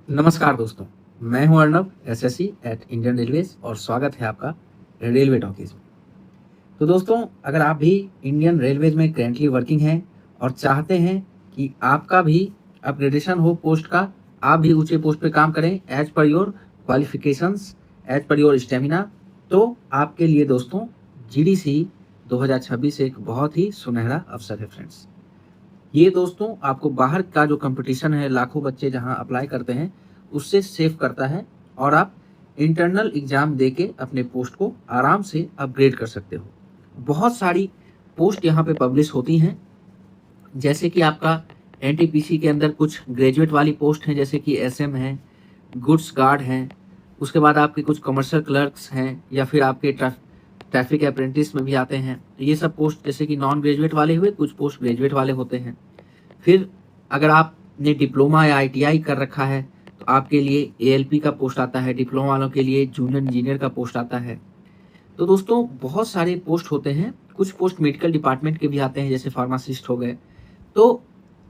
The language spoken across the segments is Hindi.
नमस्कार दोस्तों, मैं हूं Arnab SSC at Indian Railways और स्वागत है आपका रेलवे टॉकीज में। तो दोस्तों, अगर आप भी इंडियन रेलवेज में करेंटली वर्किंग हैं और चाहते हैं कि आपका भी अपग्रेडेशन हो पोस्ट का, आप भी ऊंचे पोस्ट पे काम करें as per your qualifications, as per your stamina, तो आपके लिए दोस्तों जीडीसी 2026 एक बहुत ही सुनहरा अवसर है फ्रेंड्स। ये दोस्तों आपको बाहर का जो कंपटीशन है, लाखों बच्चे जहां अप्लाई करते हैं, उससे सेव करता है और आप इंटरनल एग्जाम देके अपने पोस्ट को आराम से अपग्रेड कर सकते हो। बहुत सारी पोस्ट यहाँ पे पब्लिश होती हैं, जैसे कि आपका एनटीपीसी के अंदर कुछ ग्रेजुएट वाली पोस्ट हैं, जैसे कि एसएम है, गुड्स गार्ड हैं, उसके बाद आपके कुछ कमर्शियल क्लर्क्स हैं, या फिर आपके ट्रैफिक अप्रेंटिस में भी आते हैं। ये सब पोस्ट जैसे कि नॉन ग्रेजुएट वाले हुए, कुछ पोस्ट ग्रेजुएट वाले होते हैं। फिर अगर आपने डिप्लोमा या आईटीआई कर रखा है तो आपके लिए एएलपी का पोस्ट आता है, डिप्लोमा वालों के लिए जूनियर इंजीनियर का पोस्ट आता है। तो दोस्तों बहुत सारे पोस्ट होते हैं, कुछ पोस्ट मेडिकल डिपार्टमेंट के भी आते हैं, जैसे फार्मासिस्ट हो गए। तो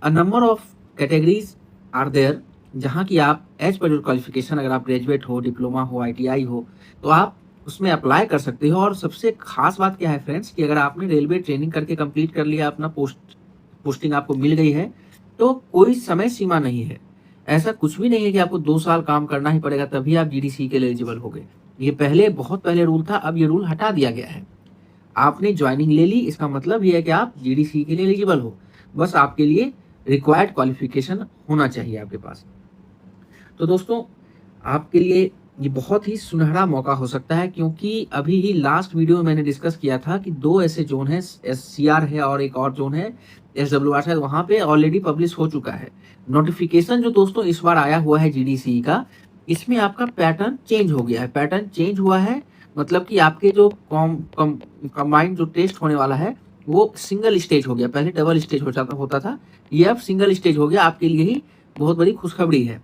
a number of categories are there, जहाँ की आप एज पर योर क्वालिफिकेशन, अगर आप ग्रेजुएट हो, डिप्लोमा हो, आईटीआई हो, तो आप उसमें अप्लाई कर सकते हो। और सबसे खास बात क्या है फ्रेंड्स, कि अगर आपने रेलवे ट्रेनिंग करके कंप्लीट कर लिया, अपना पोस्टिंग आपको मिल गई है, तो कोई समय सीमा नहीं है। ऐसा कुछ भी नहीं है कि आपको 2 साल काम करना ही पड़ेगा तभी आप जीडीसी के लिए एलिजिबल होगे। ये पहले, बहुत पहले रूल था, अब ये रूल हटा दिया गया है। आपने ज्वाइनिंग ले ली, इसका मतलब ये है कि आप जीडीसी के लिए एलिजिबल हो। बस आपके लिए रिक्वायर्ड क्वालिफिकेशन होना चाहिए आपके पास। तो दोस्तों, आपके लिए ये बहुत ही सुनहरा मौका हो सकता है, क्योंकि अभी ही लास्ट वीडियो में मैंने डिस्कस किया था कि 2 ऐसे जोन हैं, एससीआर है और एक और जोन है एसडब्ल्यूआर, शायद वहां पे ऑलरेडी पब्लिश हो चुका है नोटिफिकेशन। जो दोस्तों इस बार आया हुआ है जीडीसी का, इसमें आपका पैटर्न चेंज हो गया है। पैटर्न चेंज हुआ है मतलब कि आपके जो कंबाइंड जो टेस्ट होने वाला है वो सिंगल स्टेज हो गया। पहले डबल स्टेज होता था, ये अब सिंगल स्टेज हो गया। आपके लिए ही बहुत बड़ी खुशखबरी है।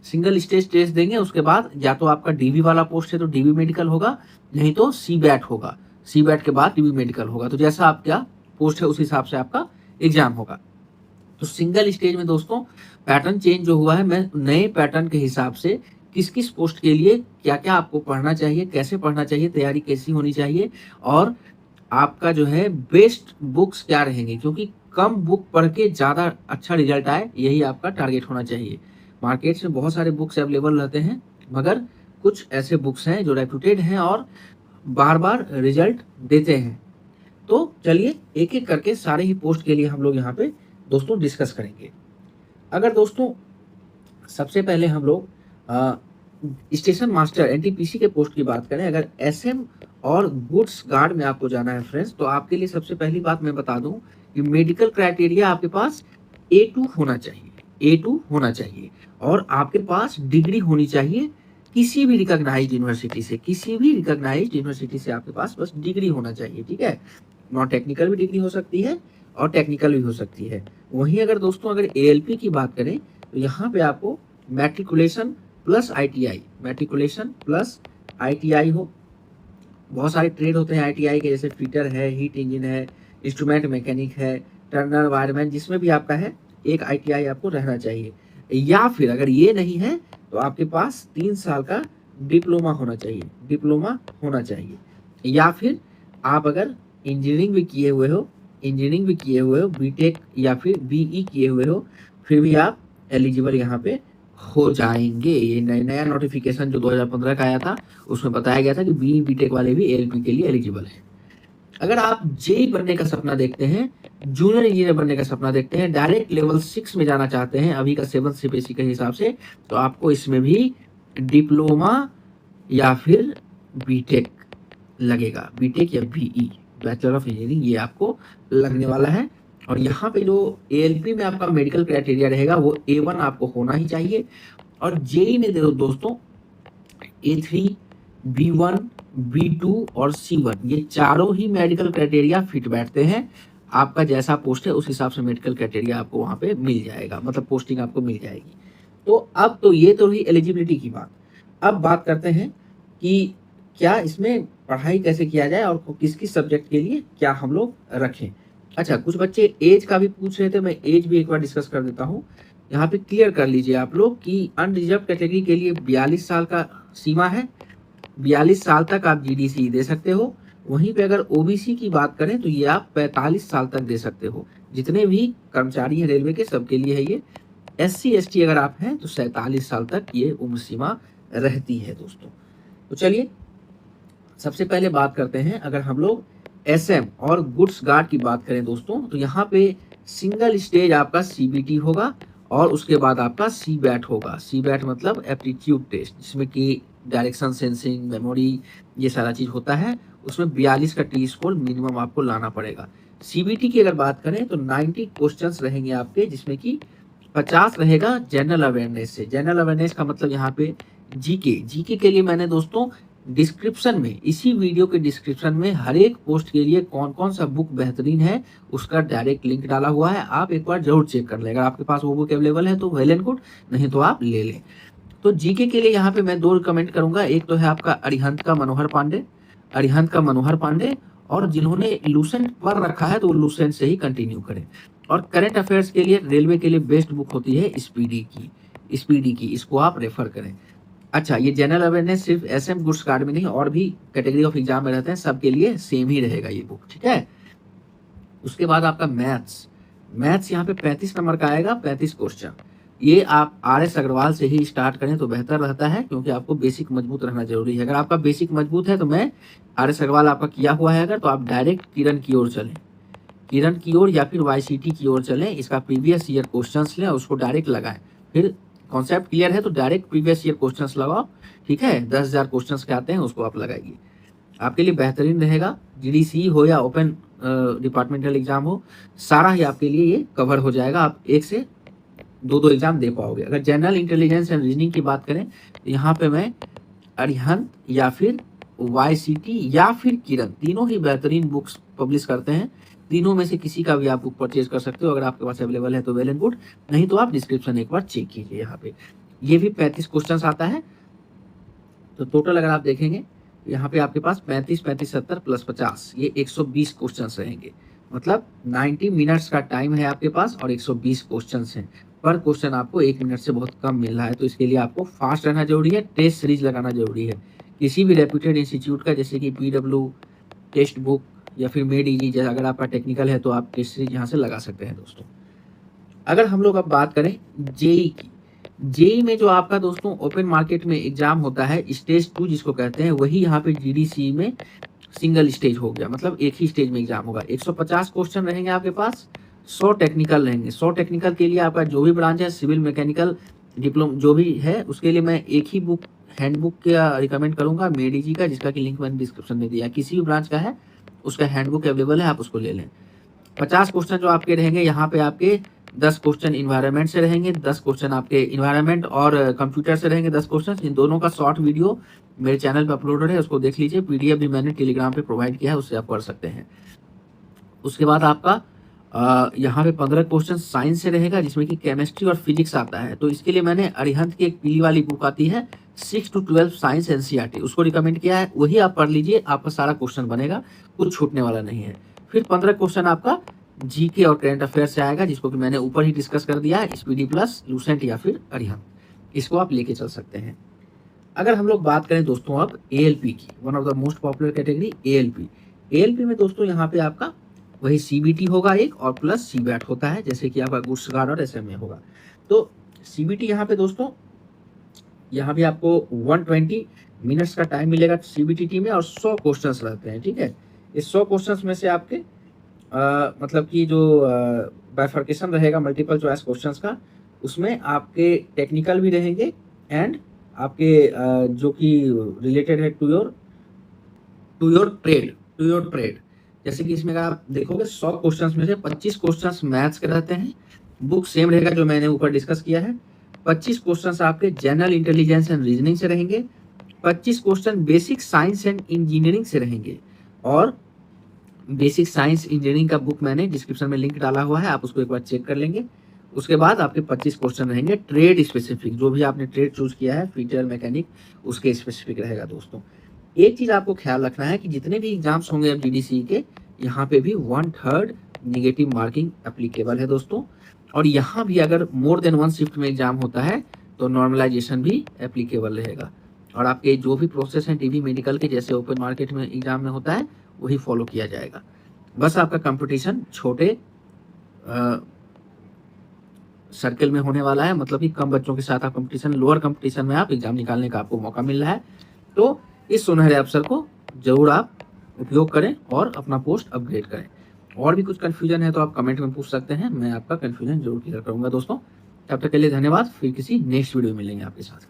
सिंगल स्टेज टेस्ट देंगे, उसके बाद या तो आपका डीबी वाला पोस्ट है तो डीबी मेडिकल होगा, नहीं तो सी बैट होगा, सी बैट के बाद डीबी मेडिकल होगा। तो जैसा आपका पोस्ट है उस हिसाब से आपका एग्जाम होगा। तो सिंगल स्टेज में दोस्तों पैटर्न चेंज जो हुआ है, मैं नए पैटर्न के हिसाब से किस किस पोस्ट के लिए क्या क्या आपको पढ़ना चाहिए, कैसे पढ़ना चाहिए, तैयारी कैसी होनी चाहिए, और आपका जो है बेस्ट बुक्स क्या रहेंगे, क्योंकि कम बुक पढ़ के ज़्यादा अच्छा रिजल्ट आए, यही आपका टारगेट होना चाहिए। मार्केट में बहुत सारे बुक्स अवेलेबल रहते हैं, मगर कुछ ऐसे बुक्स हैं जो रेप्यूटेड हैं और बार बार रिजल्ट देते हैं। तो चलिए एक एक करके सारे ही पोस्ट के लिए हम लोग यहाँ पे दोस्तों डिस्कस करेंगे। अगर दोस्तों सबसे पहले हम लोग स्टेशन मास्टर एनटीपीसी के पोस्ट की बात करें, अगर एसएम और गुड्स गार्ड में आपको जाना है फ्रेंड्स, तो आपके लिए सबसे पहली बात मैं बता दूं कि मेडिकल क्राइटेरिया आपके पास A2 होना चाहिए, A2 होना चाहिए, और आपके पास डिग्री होनी चाहिए किसी भी रिकॉग्नाइज्ड यूनिवर्सिटी से, किसी भी रिकॉग्नाइज्ड यूनिवर्सिटी से आपके पास बस डिग्री होना चाहिए, ठीक है। नॉन टेक्निकल भी डिग्री हो सकती है और टेक्निकल भी हो सकती है। वहीं अगर दोस्तों अगर एएलपी की बात करें, तो यहाँ पे आपको matriculation plus ITI, matriculation plus ITI हो। बहुत सारे ट्रेड होते हैं आईटीआई के, जैसे फिटर है, हीट इंजन है, इंस्ट्रूमेंट मैकेनिक है, टर्नर वायरमैन, जिसमें भी आपका है एक आईटीआई आपको रहना चाहिए। या फिर अगर ये नहीं है तो आपके पास 3 साल का डिप्लोमा होना चाहिए, डिप्लोमा होना चाहिए। या फिर आप अगर इंजीनियरिंग भी किए हुए हो, इंजीनियरिंग भी किए हुए हो, बीटेक या फिर बीई किए हुए हो, फिर भी आप एलिजिबल यहाँ पे हो जाएंगे। ये नया नोटिफिकेशन जो 2015 का आया था, उसमें बताया गया था कि बीई बीटेक वाले भी एएलपी के लिए एलिजिबल हैं। अगर आप जेई बनने का सपना देखते हैं, जूनियर इंजीनियर बनने का सपना देखते हैं, डायरेक्ट लेवल 6 में जाना चाहते हैं अभी का 7 सीपीएसई के हिसाब से, तो आपको इसमें भी डिप्लोमा या फिर बीटेक लगेगा, बीटेक या बीई, बैचलर ऑफ इंजीनियरिंग, ये आपको लगने वाला है। और यहाँ पे जो एएलपी में आपका मेडिकल क्राइटेरिया रहेगा वो A1 आपको होना ही चाहिए। और जेई में दोस्तों A3, B1, B2 और C1, ये चारों ही मेडिकल क्राइटेरिया फिट बैठते हैं। आपका जैसा पोस्ट है उस हिसाब से मेडिकल क्राइटेरिया आपको वहां पे मिल जाएगा, मतलब पोस्टिंग आपको मिल जाएगी। तो अब तो ये तो रही एलिजिबिलिटी की बात। अब बात करते हैं कि क्या इसमें पढ़ाई कैसे किया जाए और किस किस सब्जेक्ट के लिए क्या हम लोग रखें। अच्छा, कुछ बच्चे एज का भी पूछ रहे थे, मैं एज भी एक बार डिस्कस कर देता हूँ। यहाँ पे क्लियर कर लीजिए आप लोग कि अनरिजर्व कैटेगरी के लिए 42 साल का सीमा है, 42 साल तक आप जीडीसी दे सकते हो। वहीं पे अगर ओबीसी की बात करें तो ये आप 45 साल तक दे सकते हो। जितने भी कर्मचारी हैं रेलवे के सबके लिए है ये। एससी एसटी अगर आप हैं तो 47 साल तक ये उम्र सीमा रहती है दोस्तों। तो चलिए सबसे पहले बात करते हैं, अगर हम लोग एसएम और गुड्स गार्ड की बात करें दोस्तों, तो यहाँ पे सिंगल स्टेज आपका सीबीटी होगा और उसके बाद आपका सीबैट होगा। सीबैट मतलब एप्टीट्यूड टेस्ट, जिसमें कि डायरेक्शन सेंसिंग, मेमोरी, ये सारा चीज होता है। उसमें 42 का टी स्कोर मिनिमम आपको लाना पड़ेगा। सीबीटी की अगर बात करें तो 90 क्वेश्चंस रहेंगे आपके, जिसमें कि 50 रहेगा जनरल अवेयरनेस से। जनरल अवेयरनेस का मतलब यहाँ पे जीके। जीके के लिए मैंने दोस्तों डिस्क्रिप्शन में, इसी वीडियो के डिस्क्रिप्शन में हर एक पोस्ट के लिए कौन कौन सा बुक बेहतरीन है उसका डायरेक्ट लिंक डाला हुआ है। आप एक बार जरूर चेक कर लें। अगर आपके पास वो बुक अवेलेबल है तो वेल एंड गुड, नहीं तो आप ले लें। तो जीके के लिए यहाँ पे मैं 2 रिकमेंड करूंगा। एक तो है आपका अरिहंत का मनोहर पांडे, अरिहंत का मनोहर पांडे, और जिन्होंने लूसेंट पर रखा है तो वो लूसेंट से ही कंटिन्यू करें। और करंट अफेयर्स के लिए रेलवे के लिए बेस्ट बुक होती है स्पीडी की, इसको आप रेफर करें। अच्छा, ये जनरल अवेयरनेस सिर्फ एसएम गुड्स कार्ड में नहीं, और भी कैटेगरी ऑफ एग्जाम में रहते हैं, सबके लिए सेम ही रहेगा ये बुक, ठीक है। उसके बाद आपका मैथ्स यहाँ पे 35 नंबर का आएगा, 35 क्वेश्चन। ये आप RS अग्रवाल से ही स्टार्ट करें तो बेहतर रहता है, क्योंकि आपको बेसिक मजबूत रहना जरूरी है। अगर आपका बेसिक मजबूत है तो मैं RS अग्रवाल आपका किया हुआ है अगर, तो आप डायरेक्ट किरण की ओर चलें, किरण की ओर या फिर YCT की ओर चलें। इसका प्रीवियस ईयर क्वेश्चंस लें और उसको डायरेक्ट लगाएं। फिर कॉन्सेप्ट क्लियर है तो डायरेक्ट प्रीवियस ईयर क्वेश्चंस लगाओ, ठीक है। 10,000 क्वेश्चंस के आते हैं, उसको आप लगाइए, आपके लिए बेहतरीन रहेगा। जीडीसी हो या ओपन डिपार्टमेंटल एग्जाम हो, सारा ही आपके लिए ये कवर हो जाएगा। आप 1 से 2 एग्जाम दे पाओगे। अगर जनरल इंटेलिजेंस एंड रीजनिंग की बात करें तो यहाँ पे मैं अरिहंत या फिर YCT या फिर किरण, तीनों ही बेहतरीन बुक्स पब्लिश करते हैं। तीनों में से किसी का भी आप बुक परचेज कर सकते हो। अगर आपके पास अवेलेबल है तो वेल एंड गुड, नहीं तो आप डिस्क्रिप्शन एक बार चेक कीजिए। यहाँ पे ये भी 35 क्वेश्चन आता है। तो टोटल अगर आप देखेंगे यहाँ पे आपके पास 35, 35, 70 प्लस 50, ये 120 क्वेश्चन रहेंगे। मतलब 90 मिनट्स का टाइम है आपके पास और 120 क्वेश्चन हैं। पर क्वेश्चन आपको 1 मिनट से बहुत कम मिल रहा है, तो इसके लिए आपको फास्ट रहना जरूरी है। टेस्ट सीरीज लगाना जरूरी है किसी भी रेप्यूटेड इंस्टीट्यूट का, जैसे कि PW टेक्स्ट बुक या फिर मेड इजी। जैसे अगर आपका टेक्निकल है तो आप टेस्ट सीरीज यहाँ से लगा सकते हैं दोस्तों। अगर हम लोग अब बात करें जेई की, जेई में जो आपका दोस्तों ओपन मार्केट में एग्जाम होता है स्टेज 2 जिसको कहते हैं, वही यहाँ पे जीडीसी में सिंगल स्टेज हो गया। मतलब एक ही स्टेज में एग्जाम होगा। 150 क्वेश्चन रहेंगे आपके पास, 100 टेक्निकल रहेंगे। 100 टेक्निकल के लिए आपका जो भी ब्रांच है, सिविल, मैकेनिकल, डिप्लोमा जो भी है, उसके लिए मैं एक ही बुक, हैंडबुक का रिकमेंड करूंगा, मेडीजी का, जिसका कि लिंक मैंने डिस्क्रिप्शन में दिया। किसी भी ब्रांच का है उसका हैंडबुक अवेलेबल है, आप उसको ले लें। 50 क्वेश्चन जो आपके रहेंगे यहाँ पे, आपके 10 क्वेश्चन इन्वायरमेंट से रहेंगे, 10 क्वेश्चन आपके इन्वायरमेंट और कंप्यूटर से रहेंगे, 10 क्वेश्चन। इन दोनों का शॉर्ट वीडियो मेरे चैनल पे अपलोडेड है, उसको देख लीजिए। PDF भी मैंने टेलीग्राम पे प्रोवाइड किया है, उससे आप पढ़ सकते हैं। उसके बाद आपका यहाँ पे 15 क्वेश्चन साइंस से रहेगा, जिसमें कि केमिस्ट्री और फिजिक्स आता है। तो इसके लिए मैंने अरिहंत की एक पीली वाली बुक आती है 6 to 12 साइंस NCERT, उसको रिकमेंड किया है। वही आप पढ़ लीजिए, आपका सारा क्वेश्चन बनेगा, कुछ छूटने वाला नहीं है। फिर 15 क्वेश्चन आपका जीके और करंट अफेयर से आएगा, जिसको कि मैंने ऊपर ही डिस्कस कर दिया है, स्पीडी प्लस, लूसेंट या फिर अरिहंत, इसको आप लेके चल सकते हैं। अगर हम लोग बात करें दोस्तों अब ALP की, one of the most popular category ALP में दोस्तों यहाँ पे आपका वही CBT होगा एक, और प्लस सीबैट होता है, जैसे कि आपका गुड्स गार्ड और SMA होगा। तो CBT यहाँ पे दोस्तों, यहाँ भी आपको 120 मिनट्स का टाइम मिलेगा CBT में, और 100 क्वेश्चंस रहते हैं, ठीक है। इस 100 क्वेश्चंस में से आपके मतलब कि जो बाइफर्केशन रहेगा मल्टीपल चॉइस क्वेश्चंस का, उसमें आपके टेक्निकल भी रहेंगे एंड आपके जो कि रिलेटेड है टू योर ट्रेड। जैसे कि इसमें आप देखोगे 100 क्वेश्चंस में से 25 क्वेश्चंस मैथ्स के रहते हैं, बुक सेम रहेगा जो मैंने ऊपर डिस्कस किया है। 25 क्वेश्चंस आपके जनरल इंटेलिजेंस एंड रीजनिंग से रहेंगे, 25 question basic science and engineering से रहेंगे। और बेसिक साइंस इंजीनियरिंग का बुक मैंने डिस्क्रिप्शन में लिंक डाला हुआ है, आप उसको एक बार चेक कर लेंगे। उसके बाद आपके 25 क्वेश्चन रहेंगे ट्रेड स्पेसिफिक, जो भी आपने ट्रेड चूज किया है, फीटर, मैकेनिक, उसके स्पेसिफिक रहेगा दोस्तों। एक चीज आपको ख्याल रखना है कि जितने भी एग्जाम्स होंगे अब GDC के, यहाँ पे भी 1/3 नेगेटिव मार्किंग एप्लीकेबल है दोस्तों। और यहाँ भी अगर मोर देन 1 शिफ्ट में एग्जाम होता है तो नॉर्मलाइजेशन भी एप्लीकेबल रहेगा, और आपके जो भी प्रोसेस हैं टीवी मेडिकल के जैसे ओपन मार्केट में एग्जाम में होता है वही फॉलो किया जाएगा। बस आपका कंपटीशन छोटे सर्कल में होने वाला है, मतलब कि कम बच्चों के साथ आप कंपटीशन, लोअर कंपटीशन में आप एग्जाम निकालने का आपको मौका मिल रहा है। तो इस सुनहरे अवसर को जरूर आप उपयोग करें और अपना पोस्ट अपग्रेड करें। और भी कुछ कंफ्यूजन है तो आप कमेंट में पूछ सकते हैं, मैं आपका कंफ्यूजन जरूर क्लियर करूंगा दोस्तों। तब तक के लिए धन्यवाद, फिर किसी नेक्स्ट वीडियो में मिलेंगे आपके साथ।